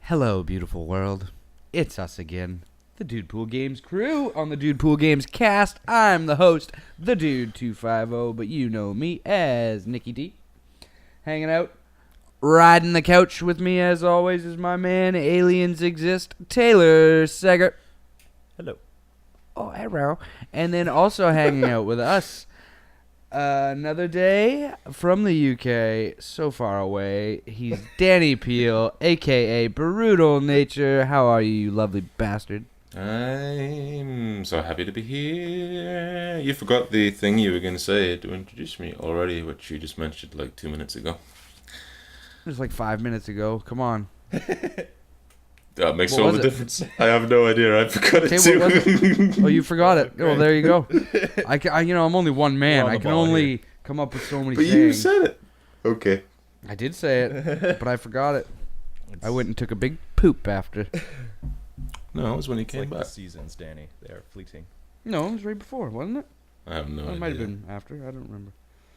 Hello, beautiful world. It's us again, the DUDEPOOL Games crew on the DUDEPOOL Games cast. I'm the host, the Dude250, but you know me as Nicky D. Hanging out, riding the couch with me as always is my man, Aliens Exist, Taylor Seger. Hello. Oh, hello. And then also hanging out with us, another day from the UK, so far away. He's Danny Peel, a.k.a. Brutal Nature. How are you, you lovely bastard? I'm so happy to be here. You forgot the thing you were going to say to introduce me already, which you just mentioned like 2 minutes ago. It was like 5 minutes ago. Come on. That makes What all was the it? difference. I have no idea. I forgot it Okay, what was too. Oh, you forgot it. Oh, there you go. I'm only one man. We're on I the can ball only here. come up with so many But sayings. you said it. Okay. I did say it, but I forgot it. I went and took a big poop after. No, it was when he It's came like the back. seasons, Danny. They are fleeting. No, it was right before, wasn't it? I have no It idea. might have been after. I don't remember.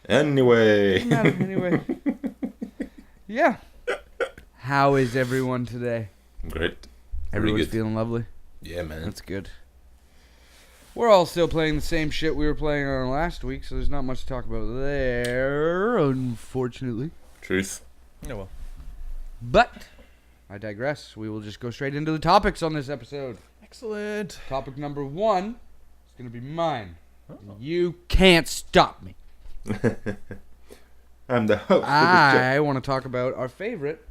Anyway. Doesn't matter. Anyway. Yeah. How is everyone today? Great. Everyone's good. feeling lovely. Yeah, man. That's good. We're all still playing the same shit we were playing on last week, so there's not much to talk about there, unfortunately. Truth. Oh, well. But I digress. We will just go straight into the topics on this episode. Excellent. Topic number 1 is going to be mine. Oh. You can't stop me. I'm the host. I want to talk about our favorite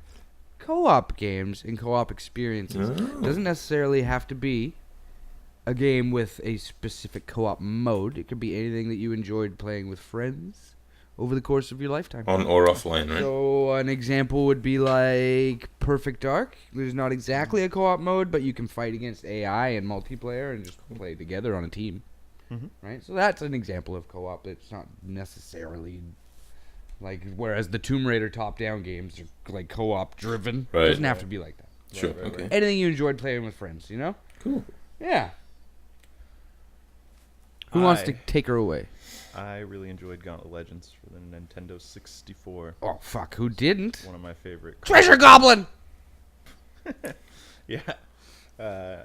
co-op games and co-op experiences. Oh. Doesn't necessarily have to be a game with a specific co-op mode. It could be anything that you enjoyed playing with friends over the course of your lifetime. On or offline, right? So an example would be like Perfect Dark. There's not exactly a co-op mode, but you can fight against AI and multiplayer and just play together on a team. Mhm. Right? So that's an example of co-op. It's not necessarily like, whereas the Tomb Raider top-down games are like co-op driven. Right. It doesn't have to be like that. Sure. Right, Okay. Anything you enjoyed playing with friends, you know? Cool. Yeah. Who wants to take her away? I really enjoyed Gauntlet Legends for the Nintendo 64. Oh, fuck. Who didn't? One of my favorite. Treasure Goblin! Yeah.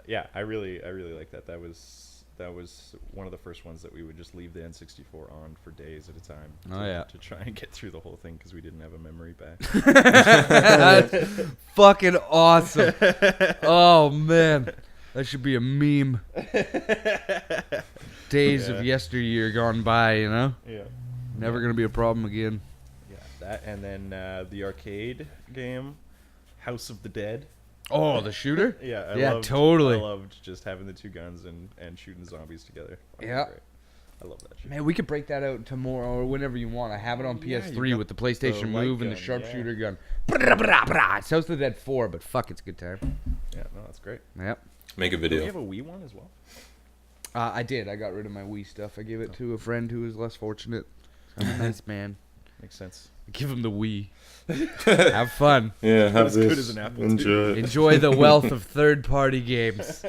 Yeah, I really like that. That was one of the first ones that we would just leave the N64 on for days at a time. Oh, yeah. To try and get through the whole thing because we didn't have a memory back. That's fucking awesome. Oh, man. That should be a meme. Days of yesteryear gone by, you know? Yeah. Never going to be a problem again. Yeah, that and then the arcade game, House of the Dead. Oh, the shooter? Yeah, totally. I loved just having the two guns and shooting zombies together. That was Yeah. great. I love that shit. Man, we could break that out tomorrow or whenever you want. I have it on Yeah, PS3 you with the got PlayStation the light Move and the gun, sharpshooter gun. It's House of the Dead 4, but fuck, it's a good time. Yeah, no, that's great. Yep. Make a Do video. we have a Wii one as well? I did. I got rid of my Wii stuff. I gave it to a friend who was less fortunate. I'm a nice man. Makes sense. Give him the Wii. Have fun. Yeah, have as this. good as an Apple Enjoy it. Enjoy the wealth of third-party games.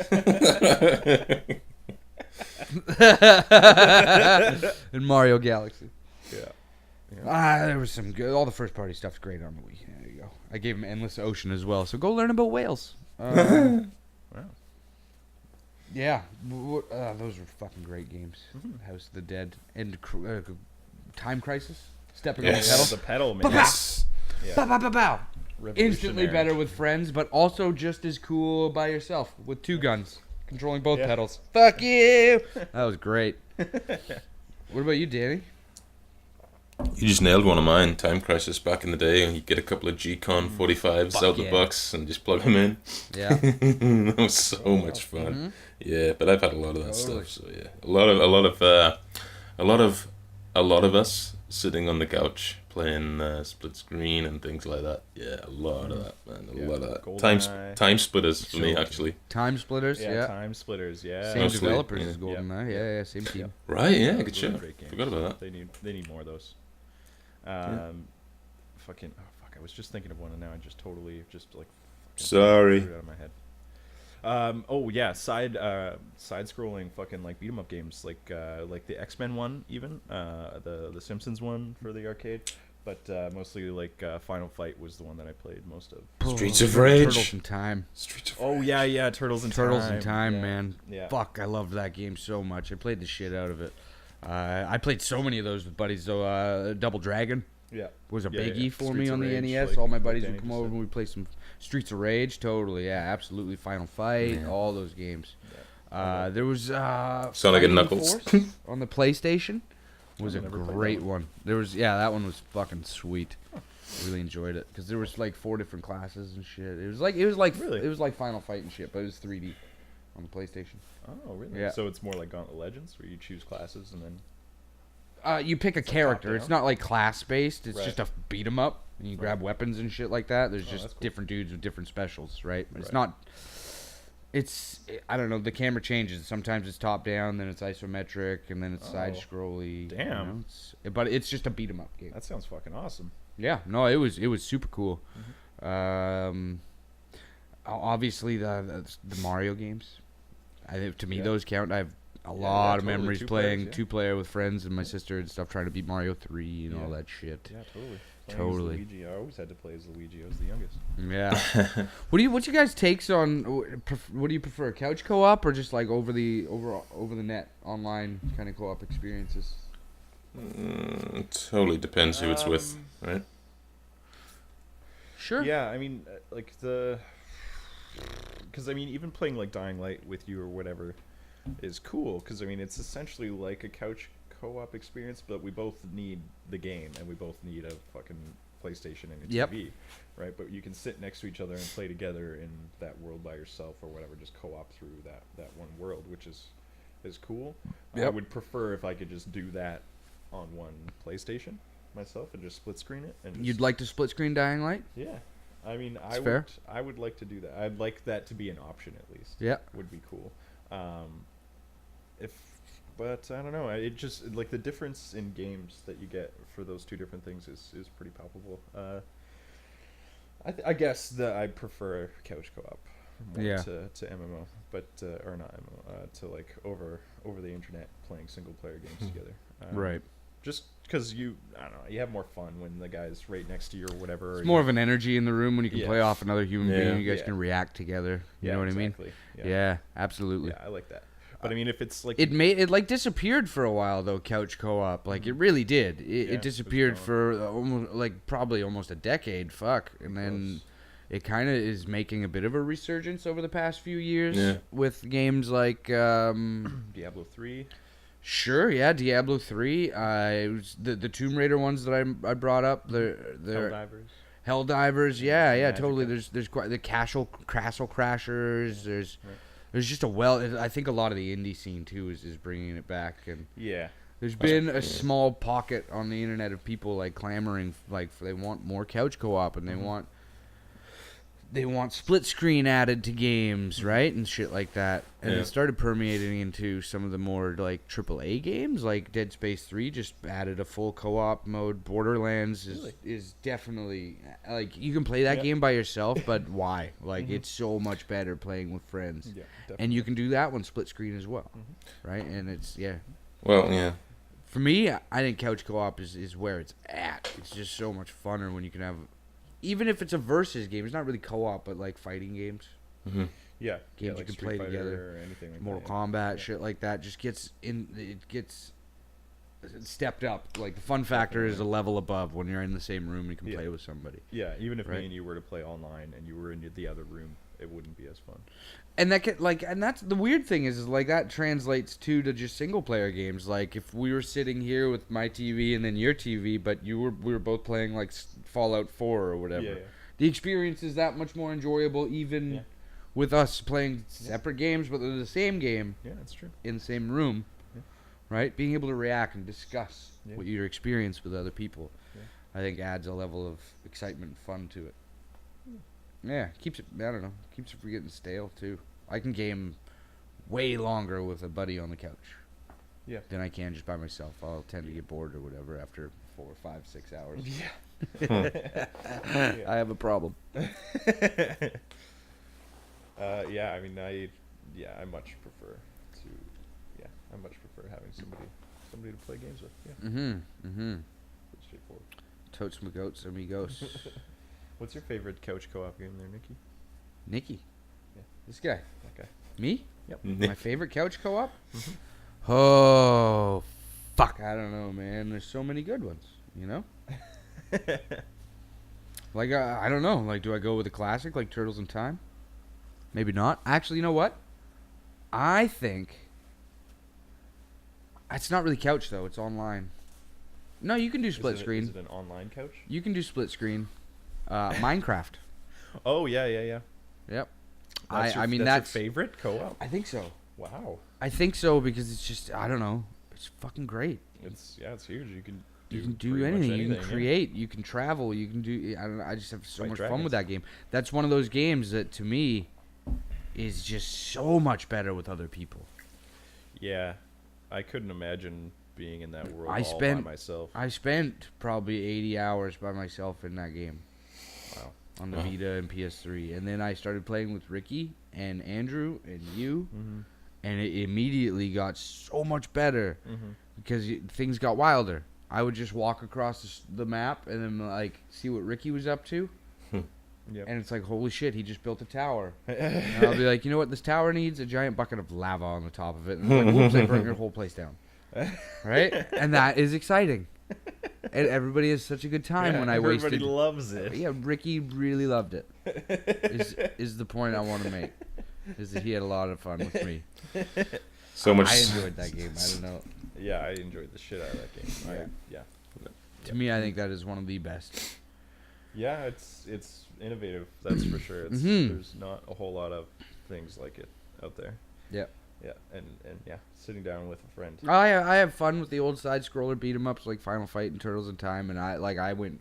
In Mario Galaxy. Yeah. There was some good. All the first-party stuff's great on the Wii. There you go. I gave him Endless Ocean as well. So go learn about whales. Wow. Yeah, those were fucking great games. House of the Dead and Time Crisis. Stepping Yes. on The pedal, man. Ba-ba! Yes. Yeah. Bow, bow, bow, bow. Instantly Revolutionary. better with friends, but also just as cool by yourself with two guns, controlling both Yeah. pedals. Fuck you! That was great. What about you, Danny? You just nailed one of mine, Time Crisis back in the day, and you get a couple of G-Con 45s Fuck out the yeah. box and just plug them in. Yeah. That was so much fun. Mhm. Yeah, but I've had a lot of that Totally. stuff. So yeah, a lot of us sitting on the couch playing split screen and things like that. Yeah, a lot of that, man. A Yeah, lot of that. GoldenEye. Time splitters for me So- actually. Time Splitters, Yeah, yeah. Time Splitters. Yeah. Same Mostly, developers yeah. as GoldenEye. Yeah, same team. Right? Yeah, Those good were show. great games. Forgot about that. They need more of those. Fucking I was just thinking of one and now I just totally just like fucking Sorry. threw it out of my head. Oh yeah, side scrolling fucking like beat 'em up games like the X-Men one even the Simpsons one for the arcade. But mostly like Final Fight was the one that I played most of. Streets of Rage. Turtles in Time. Streets of Oh yeah, Turtles in Turtles Time. in Time, Yeah. man. Yeah. Fuck, I loved that game so much. I played the shit out of it. I played so many of those with buddies. Though Double Dragon Yeah. was a Yeah, biggie yeah. for Streets me of on the Rage, NES. like- All my like buddies Danny would come just over said. and we'd play some Streets of Rage. Totally, yeah, absolutely. Final Fight, Yeah. all those games. Yeah. There was Sonic and Fighting Knuckles. Force on the PlayStation. Was a I've never played that great one. one. There was that one was fucking sweet. Really enjoyed it because there was like 4 different classes and shit. It was like Really? it was like Final Fight and shit, but it was 3D on the PlayStation. Oh really? Yeah. So it's more like Gauntlet Legends, where you choose classes and then. You pick a character. It's top-down? not like class based. It's Right. just a beat 'em up, and you grab weapons and shit like that. There's Oh, just that's cool. different dudes with different specials, right? But it's Right. not. It's I don't know. The camera changes. Sometimes it's top down, then it's isometric, and then it's side Oh, scrolly. damn. But it's just a beat 'em up game. That sounds fucking awesome. Yeah, no, it was super cool. Mm-hmm. Obviously the Mario games. I think to me Yeah. those count. I have a Yeah, lot of totally. memories 2 playing players, yeah. 2-player with friends and my sister and stuff, trying to beat Mario 3 and all Yeah. that shit. Yeah, totally. Playing Totally. As Luigi. I always had to play as Luigi. I was the youngest. Yeah. What's your guys' takes on what do you prefer, couch co-op or just like over the net online kind of co-op experiences? Totally depends who it's with, right? Sure. Yeah, I mean, because I mean, even playing like Dying Light with you or whatever is cool. Because I mean, it's essentially like a couch co-op experience, but we both need the game and we both need a fucking PlayStation and a Yep. TV, right? But you can sit next to each other and play together in that world by yourself or whatever, just co-op through that one world, which is cool. I Yep. would prefer if I could just do that on one PlayStation myself and just split screen it. And just, You'd like to split screen Dying Light? yeah. I mean, It's fair. I would like to do that. I'd like that to be an option at least. Yeah. Would be cool. But I don't know. It just like the difference in games that you get for those two different things is pretty palpable. I guess that I prefer couch co-op more Yeah. to MMO, but or not MMO, to like over the internet playing single player games together. Right. Just because I don't know, you have more fun when the guy's right next to you or whatever. It's or more you- of an energy in the room when you can Yeah. play off another human Yeah. being. You guys Yeah. can react together. You know what exactly. I mean? Yeah, absolutely. Yeah, I like that. But I mean, if it's like It like disappeared for a while though. Couch co-op, like it really did. Yeah, It it was disappeared gone. for almost probably almost a decade. Fuck, and then Close. it kind of is making a bit of a resurgence over the past few years Yeah. with games like Diablo 3. sure, yeah, Diablo 3. It was the Tomb Raider ones that I brought up. They're Helldivers. Helldivers. Yeah, yeah, Magic totally. Up. There's quite the Castle Crashers. There's Right. There's just I think a lot of the indie scene too is bringing it back, and Yeah. there's been a small pocket on the internet of people like clamoring, like they want more couch co-op and they want split screen added to games, right, and shit like that. And Yeah. it started permeating into some of the more like AAA games, like Dead Space 3 just added a full co-op mode. Borderlands is definitely like you can play that Yeah. game by yourself, but why? Like it's so much better playing with friends. Yeah. And you can do that one split screen as well, right? And it's Well, yeah. for me, I think couch co-op is where it's at. It's just so much funner when you can have, even if it's a versus game. It's not really co-op, but like fighting games, Hmm. yeah. Games like you can Street play Fighter together, or anything like Mortal that. Kombat, Yeah. shit like that. Just gets stepped up. Like the fun factor is a level above when you're in the same room and you can Yeah. play with somebody. Yeah, even if Right. me and you were to play online and you were in the other room, it wouldn't be as fun. And that's the weird thing is like that translates to just single player games. Like if we were sitting here with my TV and then your TV, but we were both playing like Fallout 4 or whatever. Yeah. The experience is that much more enjoyable, even Yeah. with us playing separate games, but they're the same game Yeah, that's true. in the same room, Yeah. right? Being able to react and discuss Yeah. what your experience with other people, Yeah. I think adds a level of excitement and fun to it. Yeah, keeps it. I don't know, keeps it from getting stale too. I can game way longer with a buddy on the couch. Yeah. Than I can just by myself. I'll tend to get bored or whatever after 4, 5, 6 hours. Yeah. I have a problem. Yeah, I mean, I much prefer having somebody to play games with. Yeah, Mm-hmm. it's straightforward. Totes my goats, amigos. What's your favorite couch co-op game there, Nikki? Nikki. Yeah. This guy. That guy. Me? Yep. My favorite couch co-op? Mhm. Oh, fuck. I don't know, man. There's so many good ones, you know? Like, I don't know. Like, do I go with a classic like Turtles in Time? Maybe not. Actually, you know what? I think... It's not really couch, though. It's online. No, you can do split screen. Is it an online couch? You can do split screen. Minecraft. Oh, yeah. Yep. I mean, that's your favorite co-op? I think so. Wow. I think so because it's just, I don't know. It's fucking great. It's huge. You can do pretty much anything. You can yeah. create. You can travel. You can do. I don't know. I just have so Fight much fun dragons. with that game. That's one of those games that to me is just so much better with other people. Yeah. I couldn't imagine being in that world by myself. I spent probably 80 hours by myself in that game. Wow. On the Vita and PS3, and then I started playing with Ricky and Andrew and you, and it immediately got so much better because things got wilder. I would just walk across the map and then like see what Ricky was up to, Yep. and it's like, holy shit, he just built a tower. And I'll be like, you know what this tower needs? A giant bucket of lava on the top of it. And it's like, whoops, I burned your whole place down. Right? And that is exciting. And everybody has such a good time when I wasted. Everybody loves it. Yeah, Ricky really loved it. Is the point I want to make? Is that he had a lot of fun with me. So much. I enjoyed that game. I don't know. Yeah, I enjoyed the shit out of that game. Yeah. To me, I think that is one of the best. Yeah, it's innovative. That's for sure. It's, There's not a whole lot of things like it out there. Yep. Yeah, and yeah, sitting down with a friend. I have fun with the old side scroller beat 'em ups like Final Fight and Turtles in Time, and I went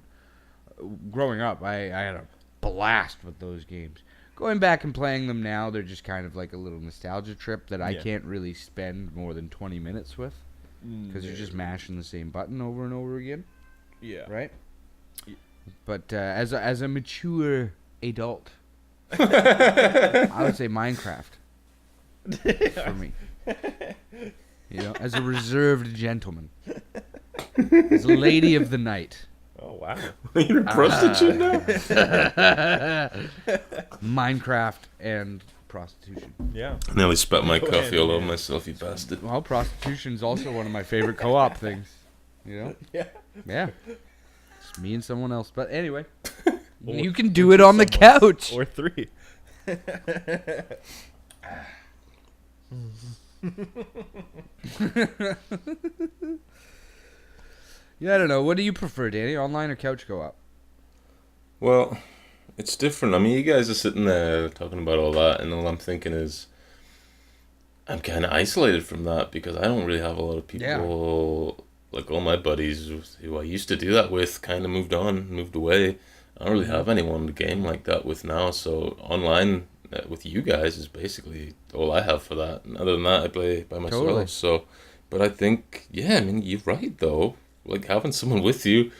growing up. I had a blast with those games. Going back and playing them now, they're just kind of like a little nostalgia trip that I can't really spend more than 20 minutes with because you're just mashing the same button over and over again. Yeah. Right. Yeah. But as a mature adult, I would say Minecraft. For me, you know, as a reserved gentleman, as a lady of the night. Oh wow! You're a prostitute now? Minecraft and prostitution. Yeah. I nearly spat my Go coffee ahead, all over yeah. myself, you bastard. Well, prostitution's also one of my favorite co-op things. You know? Yeah. Yeah. It's me and someone else. But anyway, Or- you can do it on the couch. Or three. Yeah, I don't know. What do you prefer, Danny? Online or couch co-op? Well, it's different. I mean, you guys are sitting there talking about all that, and all I'm thinking is, I'm kind of isolated from that because I don't really have a lot of people. Like all my buddies who I used to do that with kind of moved on, moved away. I don't really have anyone to game like that with now. So online with you guys is basically all I have for that. And other than that, I play by myself. Totally. So, but I think, yeah, I mean, you're right though. Like having someone with you,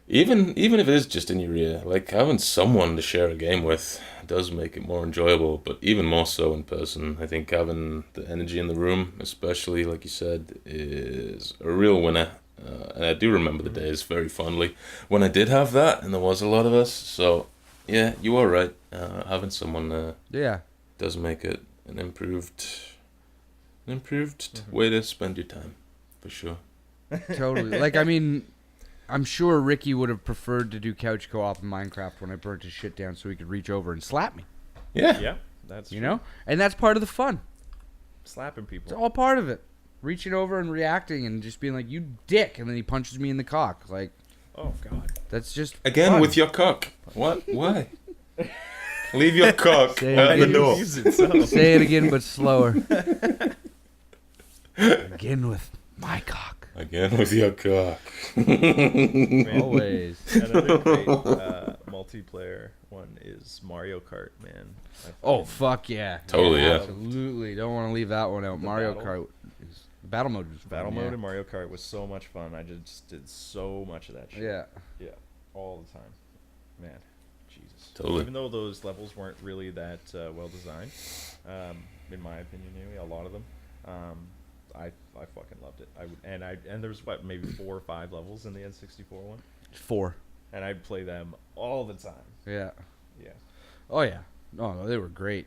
even if it is just in your ear, like having someone to share a game with does make it more enjoyable. But even more so in person, I think having the energy in the room, especially like you said, is a real winner. And I do remember the days very fondly when I did have that, and there was a lot of us. So yeah, you are right. Having someone does make it an improved way to spend your time, for sure. Totally. Like, I mean, I'm sure Ricky would have preferred to do couch co-op in Minecraft when I burnt his shit down so he could reach over and slap me. Yeah. Yeah, that's You true. know? And that's part of the fun. Slapping It's people. all part of it. Reaching over and reacting and just being like, you dick, and then he punches me in the cock. Like, Oh God. that's just Again fun. with your cock. What? Why? Leave your cock Say at it the door. Use it, so. Say it again, but slower. Again with my cock. Again with your cock. Man. Always. Another great multiplayer one is Mario Kart, man. Oh, fuck yeah. Totally, yeah. Absolutely. Don't want to leave that one out. The Mario battle. Kart. The battle mode was fun, Battle mode yeah. in Mario Kart was so much fun. I just did so much of that shit. Yeah. Yeah. All the time. Man. Jesus. Totally. Even though those levels weren't really that well designed, in my opinion, anyway, a lot of them, I I fucking loved it. And there's maybe 4 or 5 levels in the N64 one, 4. and I'd play them all the time. Yeah. Yeah. Oh yeah. No, they were great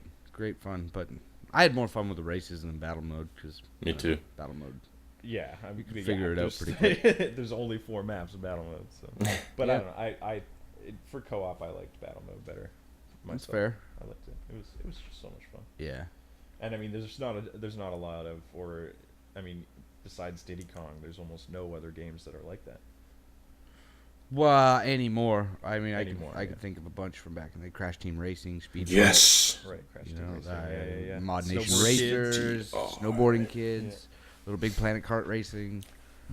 fun. But I had more fun with the races than battle mode because Me too. Battle mode. Yeah, I mean, figure it out there's- pretty quick. There's only 4 maps of battle mode, so. But Yeah. I don't know. For co-op, I liked battle mode better. That's myself. fair. I liked it. It was just so much fun. Yeah. And I mean, there's not a lot of, or I mean, besides Diddy Kong, there's almost no other games that are like that. Well, anymore. I mean, Anymore, I yeah. could think of a bunch from back in the Crash Team Racing, Speed. Yes. Right, Crash You Team know, Racing. Yeah. Mod Nation Snowboard Kids. Racers, Oh, Snowboarding Kids, Little Big Planet Kart Racing.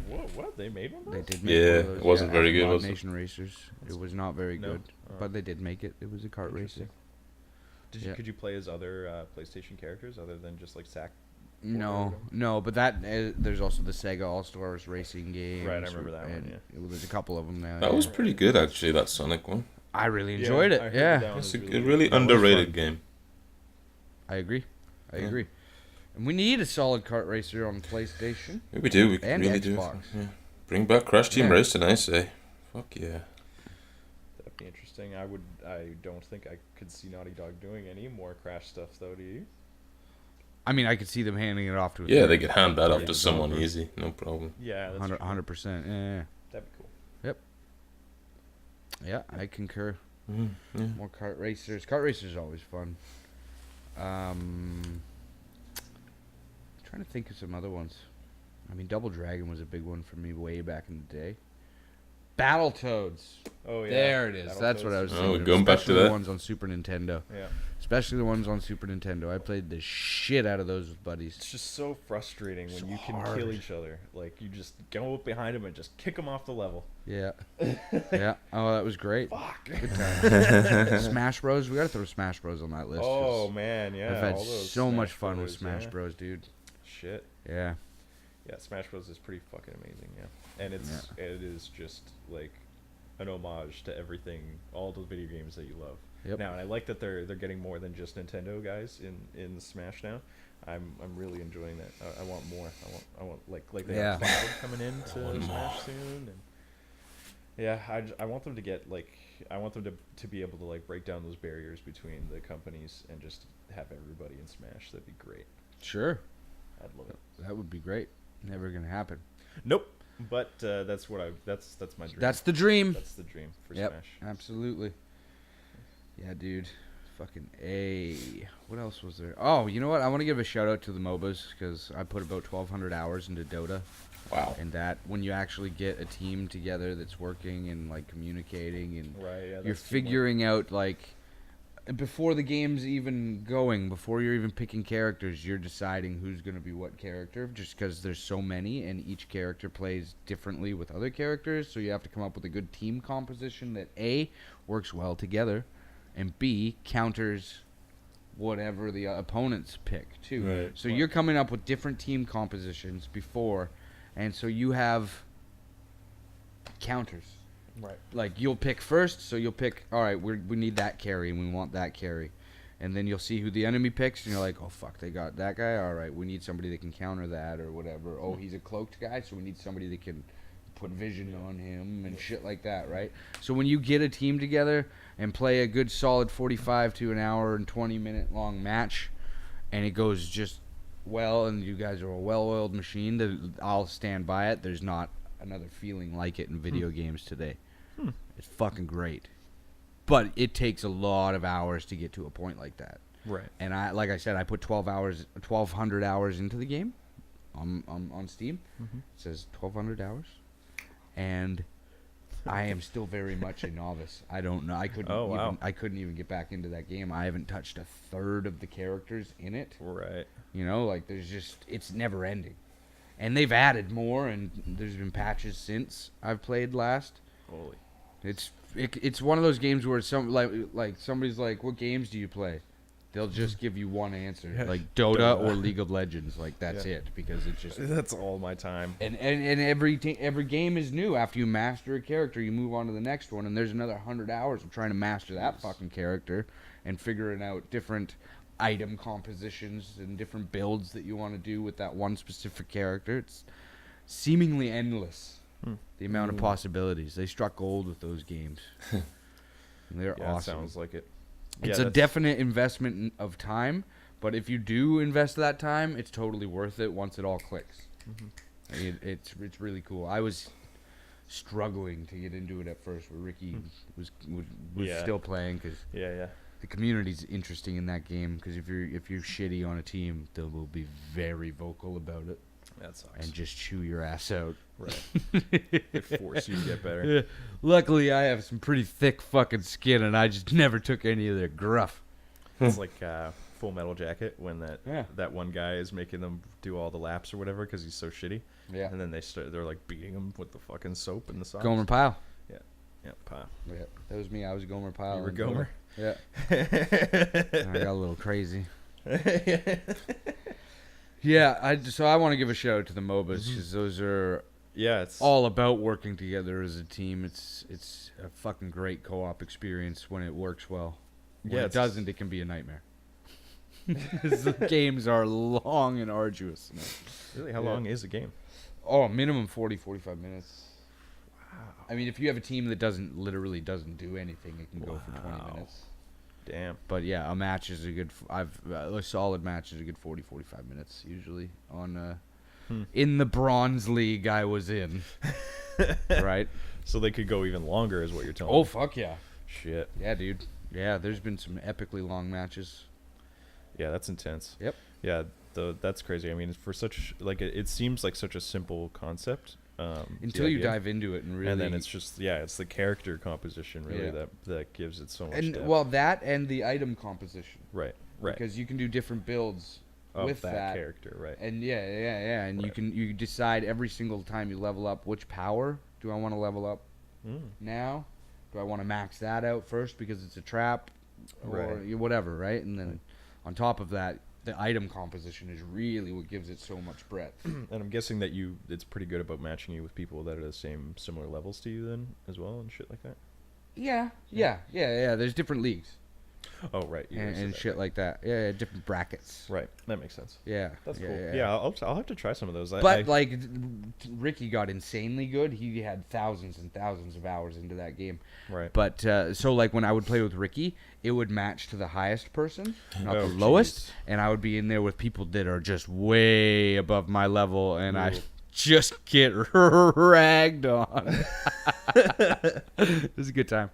What? They made one of They those? did make Yeah, one of those, it wasn't very after good, Mod was it? Nation Racers. It was not very No? good, Oh. but they did make it. It was a kart Interesting. racing. Could you play as other PlayStation characters other than just like Sack? No, but there's also the Sega All Stars racing game. Right, I remember that one, yeah. There's a couple of them now. That was pretty good, actually, that Sonic one. I really enjoyed I it. heard Yeah, that one It's was a really really good. That was underrated fun. game. I agree. I Yeah. agree. And we need a solid kart racer on PlayStation. Yeah, we do. We And really Xbox. do. Yeah. Bring back Crash Team Yeah. Racing, I say. Fuck yeah. That'd be interesting. I don't think I could see Naughty Dog doing any more Crash stuff, though. Do you? I mean, I could see them handing it off to a Yeah, third they could hand that off party to someone developer. easy. No problem. Yeah, that's 100%. Yeah, That'd be cool. yeah, I concur. Yeah. More kart racers. Kart racers are always fun. Trying to think of some other ones. I mean, Double Dragon was a big one for me way back in the day. Battletoads. Oh yeah. There it is. That's what I Battletoads. was Oh, thinking. we're of, going back to especially the that? ones on Super Nintendo. Yeah. Especially the ones on Super Nintendo. I played the shit out of those with buddies. It's just so frustrating when So you can hard. kill each other. Like you just go up behind them and just kick them off the level. Yeah. Yeah. Oh, that was great. Fuck. Good time. Smash Bros. We gotta throw Smash Bros on that list. 'cause Oh man, yeah. I've had all those so much Smash fun with Brothers, Smash yeah. Bros, dude. Shit. Yeah. Yeah, Smash Bros is pretty fucking amazing, yeah. And it is just like an homage to everything, all the video games that you love. Yep. Now, and I like that they're getting more than just Nintendo guys in Smash now. I'm really enjoying that. I want more. I want like they Yeah. have Cloud coming into Smash soon, and yeah, I want them to get like I want them to be able to like break down those barriers between the companies and just have everybody in Smash. That'd be great. Sure. I'd love it. That would be great. Never gonna happen. Nope. But that's my dream. That's the dream. That's the dream for Yep. Smash. Absolutely. Yeah, dude. Fucking A. What else was there? Oh, you know what? I want to give a shout out to the MOBAs because I put about 1,200 hours into Dota. Wow. And that when you actually get a team together that's working and like communicating and Right. Yeah. you're that's teamwork. figuring out like before the game's even going, before you're even picking characters, you're deciding who's going to be what character just because there's so many and each character plays differently with other characters. So you have to come up with a good team composition that A, works well together, and B, counters whatever the opponents pick too. Right. So you're coming up with different team compositions before, and so you have counters. Right. Like you'll pick first, so you'll pick. All right, we need that carry, and we want that carry, and then you'll see who the enemy picks, and you're like, oh fuck, they got that guy. All right, we need somebody that can counter that or whatever. Oh, he's a cloaked guy, so we need somebody that can put vision on him and shit like that, right? So when you get a team together and play a good solid 45 to an hour and 20-minute long match, and it goes just well, and you guys are a well-oiled machine, that I'll stand by it. There's not another feeling like it in video games today. It's fucking great, but it takes a lot of hours to get to a point like that. Right. And like I said, I put 1,200 hours into the game on Steam. Mm-hmm. It says 1,200 hours, and I am still very much a novice. I don't know. I couldn't. Oh, wow. I couldn't even get back into that game. I haven't touched a third of the characters in it. Right. You know, like it's never ending. And they've added more, and there's been patches since I've played last. Holy. It's one of those games where like somebody's like, "What games do you play?" They'll just give you one answer, Yeah. like Dota Dota. or League of Legends. Like that's Yeah. it, because it's just That's all my time. and every game is new. After you master a character, you move on to the next one, and there's another 100 hours of trying to master that fucking character and figuring out different item compositions and different builds that you want to do with that one specific character. It's seemingly endless. The amount of possibilities. They struck gold with those games. They're awesome. Sounds like it. It's a definite investment of time, but if you do invest that time, it's totally worth it once it all clicks. It's really cool. I was struggling to get into it at first, where Ricky was still playing because the community's interesting in that game. Because if you're shitty on a team, they will be very vocal about it. That sucks. And just chew your ass out. Right. They force you to get better. Yeah. Luckily, I have some pretty thick fucking skin, and I just never took any of their gruff. It's like Full Metal Jacket when that one guy is making them do all the laps or whatever because he's so shitty. Yeah. And then they're like beating him with the fucking soap and the sauce. Gomer Pyle. Yeah, Pyle. Yeah, that was me. I was Gomer Pyle. You were Gomer? Yeah. I got a little crazy. Yeah, so I want to give a shout out to the MOBAs because those are it's all about working together as a team. It's a fucking great co-op experience when it works well. When it doesn't, it can be a nightmare. The games are long and arduous. Really, how long is a game? Oh, minimum 40, 45 minutes. Wow. I mean, if you have a team that literally doesn't do anything, it can go for 20 minutes. Damn. But yeah, a match is a good. A solid match is a good 40, 45 minutes usually. On in the Bronze League I was in, right? So they could go even longer, is what you're telling me. Oh fuck yeah! Shit. Yeah, dude. Yeah, there's been some epically long matches. Yeah, that's intense. Yep. Yeah, that's crazy. I mean, for such it seems like such a simple concept. Until you dive into it and really, and then it's just it's the character composition really that gives it so much depth. Well, that and the item composition, right, because you can do different builds with that character, right, and and you decide every single time you level up which power do I want to level up now, do I want to max that out first because it's a trap or whatever, right, and then on top of that, the item composition is really what gives it so much breadth. And I'm guessing that it's pretty good about matching you with people that are similar levels to you then as well and shit like that. Yeah. There's different leagues. Oh right, and shit like that. Yeah, different brackets. Right, that makes sense. Yeah, that's cool. Yeah, I'll have to try some of those. But like Ricky got insanely good. He had thousands and thousands of hours into that game. Right. But so like when I would play with Ricky, it would match to the highest person, not the lowest, and I would be in there with people that are just way above my level, and I just get ragged on. It was a good time.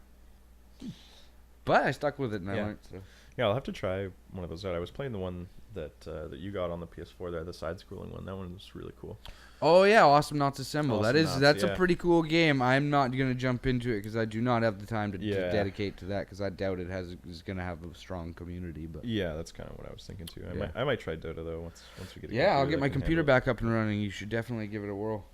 But I stuck with it and I learned. So. Yeah, I'll have to try one of those out. I was playing the one that you got on the PS4 there, the side-scrolling one. That one was really cool. Oh yeah, Awesome Knots Assemble. That's a pretty cool game. I'm not gonna jump into it because I do not have the time to dedicate to that because I doubt it is gonna have a strong community. But yeah, that's kind of what I was thinking too. I might try Dota though once we get. Yeah, I'll get my computer back up and running. You should definitely give it a whirl.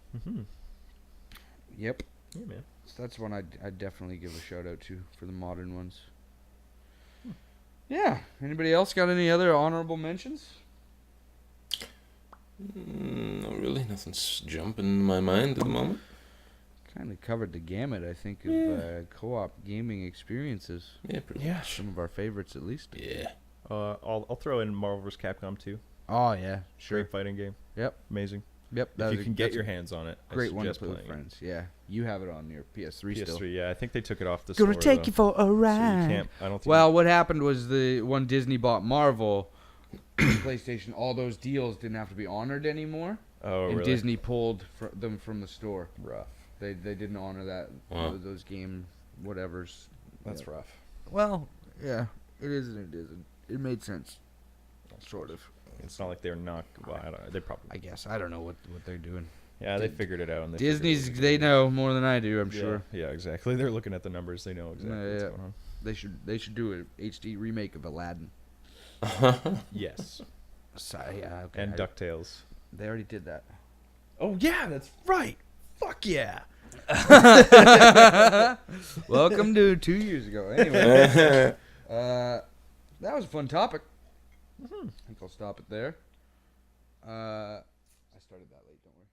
Yep. Yeah, man. So that's one I'd definitely give a shout out to for the modern ones. Yeah. Anybody else got any other honorable mentions? Not really. Nothing's jumping in my mind at the moment. Kind of covered the gamut, I think, of co-op gaming experiences. Yeah, pretty much. Some of our favorites, at least. Yeah. I'll throw in Marvel vs. Capcom 2. Oh yeah, sure. Great fighting game. Yep. Amazing. Yep. If you can get your hands on it, great one to play with friends. Yeah, you have it on your PS3 still. PS3, yeah. I think they took it off the store. Gonna take you for a ride. So you can't. I don't think. Well, what happened was when Disney bought Marvel, PlayStation, all those deals didn't have to be honored anymore. Oh, and really? Disney pulled them from the store. Rough. They didn't honor that. Those game whatevers. That's rough. Well, yeah, it is and it isn't. It made sense. Sort of. It's not like they're not. Well, they probably. I guess I don't know what they're doing. Yeah, they figured it out. And they know more than I do. I'm sure. Yeah, exactly. They're looking at the numbers. They know exactly what's going on. They should do an HD remake of Aladdin. Yes. Okay. And DuckTales. They already did that. Oh yeah, that's right. Fuck yeah. Welcome to 2 years ago. Anyway, that was a fun topic. I think I'll stop it there. I started that late, don't worry.